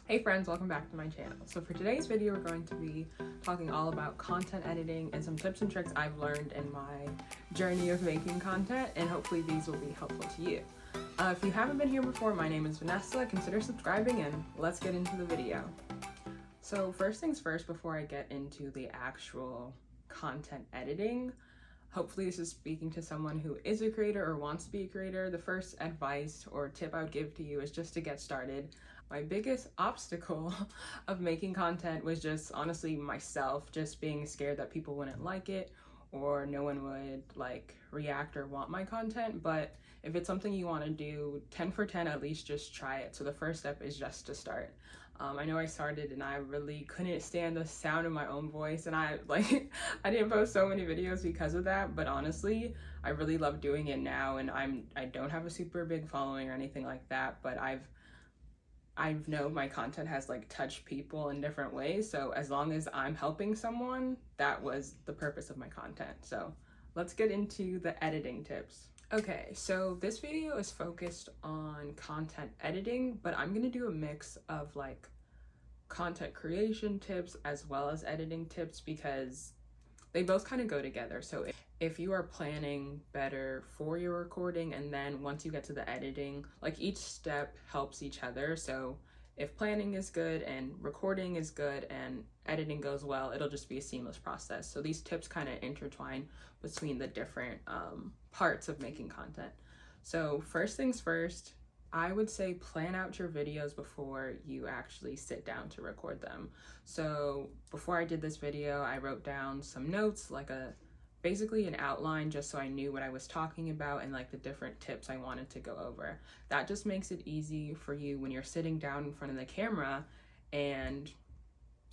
Hey friends, welcome back to my channel. So for today's video, we're going to be talking all about content editing and some tips and tricks I've learned in my journey of making content, and hopefully these will be helpful to you. If you haven't been here before, my name is Vanessa. Consider subscribing and let's get into the video. So first things first, before I get into the actual content editing, hopefully this is speaking to someone who is a creator or wants to be a creator. The first advice or tip I would give to you is just to get started. My biggest obstacle of making content was just honestly myself, just being scared that people wouldn't like it or no one would like react or want my content. But if it's something you want to do, 10 for 10, at least just try it. So the first step is just to start. I know I started and I really couldn't stand the sound of my own voice, and I didn't post so many videos because of that, but honestly I really love doing it now, and I don't have a super big following or anything like that, but I know my content has like touched people in different ways, so as long as I'm helping someone, that was the purpose of my content. So let's get into the editing tips. Okay, so this video is focused on content editing, but I'm gonna do a mix of like content creation tips as well as editing tips because they both kind of go together. So if you are planning better for your recording, and then once you get to the editing, like each step helps each other. So if planning is good and recording is good and editing goes well, it'll just be a seamless process. So these tips kind of intertwine between the different parts of making content. So first things first, I would say plan out your videos before you actually sit down to record them. So before I did this video, I wrote down some notes, like basically an outline, just so I knew what I was talking about and like the different tips I wanted to go over. That just makes it easy for you when you're sitting down in front of the camera, and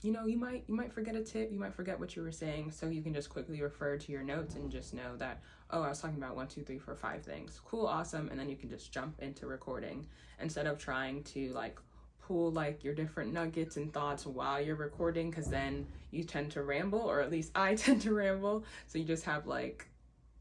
you know, you might forget a tip, you might forget what you were saying, so you can just quickly refer to your notes and just know that, oh, I was talking about 1, 2, 3, 4, 5 things. Cool, awesome, and then you can just jump into recording instead of trying to like pull like your different nuggets and thoughts while you're recording, because then you tend to ramble, or at least I tend to ramble, so you just have like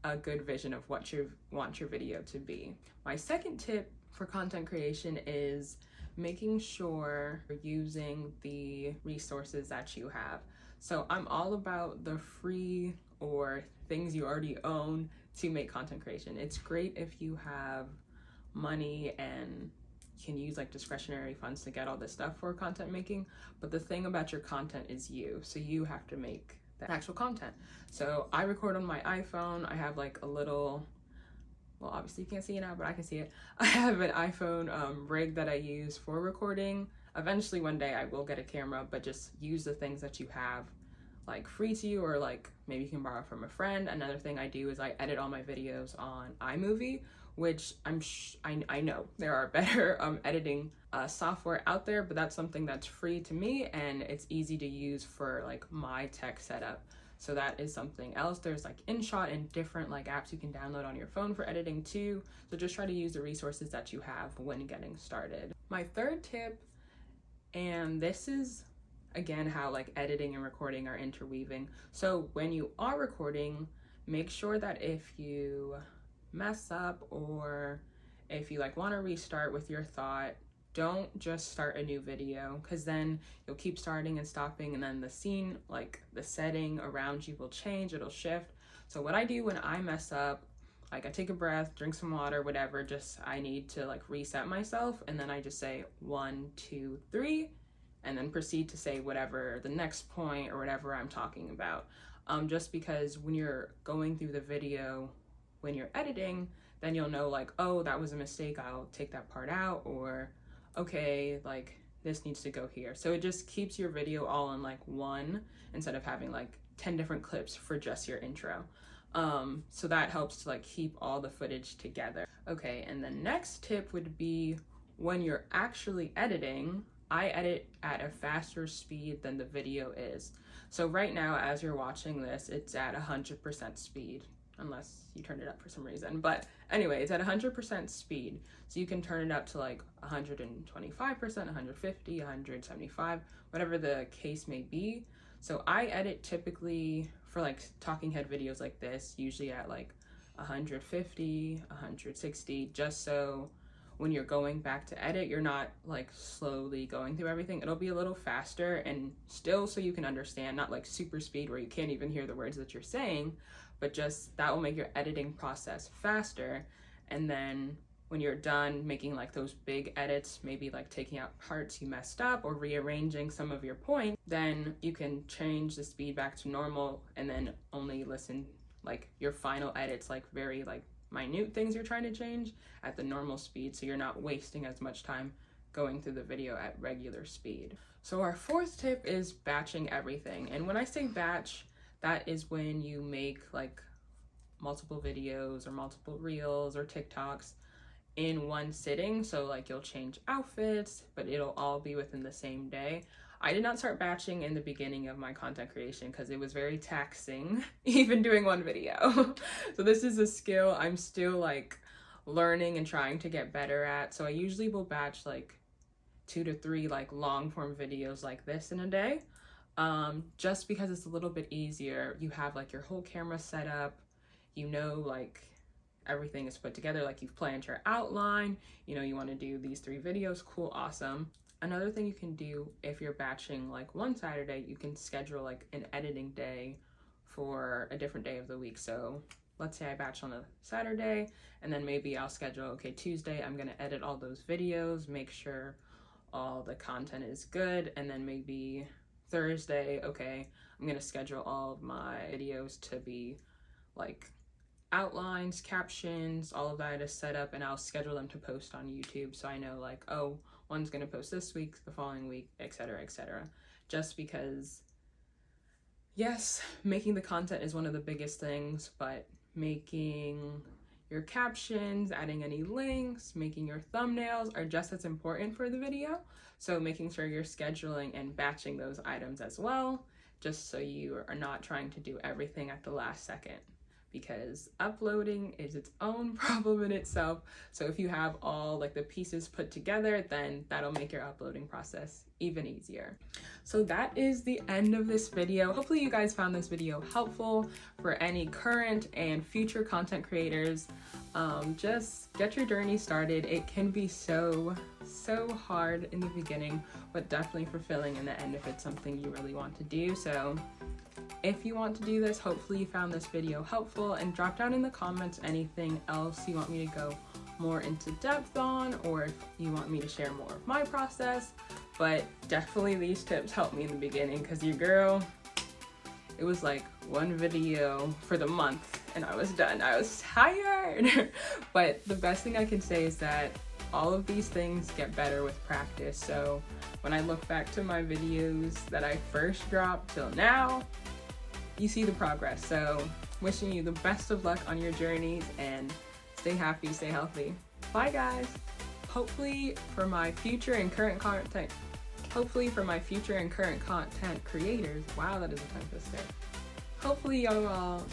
a good vision of what you want your video to be. My second tip for content creation is making sure you're using the resources that you have. So I'm all about the free or things you already own to make content creation. It's great if you have money and can use like discretionary funds to get all this stuff for content making, but the thing about your content is you, so you have to make the actual content. So I record on my iPhone. I have like a little, well, obviously you can't see it now, but I can see it. I have an iPhone rig that I use for recording. Eventually one day I will get a camera, but just use the things that you have like free to you, or like maybe you can borrow from a friend. Another thing I do is I edit all my videos on iMovie, which I know there are better editing software out there, but that's something that's free to me and it's easy to use for like my tech setup. So that is something else. There's like InShot and different like apps you can download on your phone for editing too. So just try to use the resources that you have when getting started. My third tip, and this is again how like editing and recording are interweaving. So when you are recording, make sure that if you mess up or if you like want to restart with your thought, don't just start a new video, because then you'll keep starting and stopping, and then the scene, like the setting around you will change, it'll shift. So what I do when I mess up, like I take a breath, drink some water, whatever, just I need to like reset myself, and then I just say 1, 2, 3, and then proceed to say whatever the next point or whatever I'm talking about. Just because when you're going through the video, when you're editing, then you'll know like, oh, that was a mistake, I'll take that part out, or okay, like this needs to go here. So it just keeps your video all in like one, instead of having like 10 different clips for just your intro. So that helps to like keep all the footage together. Okay, and the next tip would be when you're actually editing, I edit at a faster speed than the video is. So right now, as you're watching this, it's at 100% speed, unless you turned it up for some reason. But anyway, it's at 100% speed. So you can turn it up to like 125%, 150, 175, whatever the case may be. So I edit typically for like talking head videos like this, usually at like 150, 160, just so when you're going back to edit, you're not like slowly going through everything. It'll be a little faster and still so you can understand, not like super speed where you can't even hear the words that you're saying, but just that will make your editing process faster. And then when you're done making like those big edits, maybe like taking out parts you messed up or rearranging some of your points, then you can change the speed back to normal and then only listen like your final edits, like very like minute things you're trying to change at the normal speed, so you're not wasting as much time going through the video at regular speed. So our fourth tip is batching everything. And when I say batch, that is when you make like multiple videos or multiple reels or TikToks in one sitting. So like you'll change outfits, but it'll all be within the same day. I did not start batching in the beginning of my content creation because it was very taxing, even doing one video. So this is a skill I'm still like learning and trying to get better at. So I usually will batch like 2 to 3 like long form videos like this in a day, just because it's a little bit easier. You have like your whole camera set up, you know, like everything is put together, like you've planned your outline, you know, you want to do these 3 videos, cool, awesome. Another thing you can do if you're batching like one Saturday, you can schedule like an editing day for a different day of the week. So let's say I batch on a Saturday, and then maybe I'll schedule, okay, Tuesday, I'm gonna edit all those videos, make sure all the content is good, and then maybe Thursday, okay, I'm gonna schedule all of my videos to be like outlines, captions, all of that is set up, and I'll schedule them to post on YouTube, so I know like, oh, one's gonna post this week, the following week, etc., etc. Just because, yes, making the content is one of the biggest things, but making your captions, adding any links, making your thumbnails are just as important for the video. So making sure you're scheduling and batching those items as well, just so you are not trying to do everything at the last second, because uploading is its own problem in itself. So if you have all like the pieces put together, then that'll make your uploading process even easier. So that is the end of this video. Hopefully you guys found this video helpful for any current and future content creators. Just get your journey started. It can be so hard in the beginning, but definitely fulfilling in the end if it's something you really want to do. So if you want to do this, hopefully you found this video helpful, and drop down in the comments anything else you want me to go more into depth on, or if you want me to share more of my process. But definitely these tips helped me in the beginning, because your girl, it was like one video for the month and I was done. I was tired. But the best thing I can say is that all of these things get better with practice. So when I look back to my videos that I first dropped till now, you see the progress. So wishing you the best of luck on your journeys, and stay happy, stay healthy. Bye guys. Hopefully for my future and current content creators, wow, that is a tongue twister. Hopefully y'all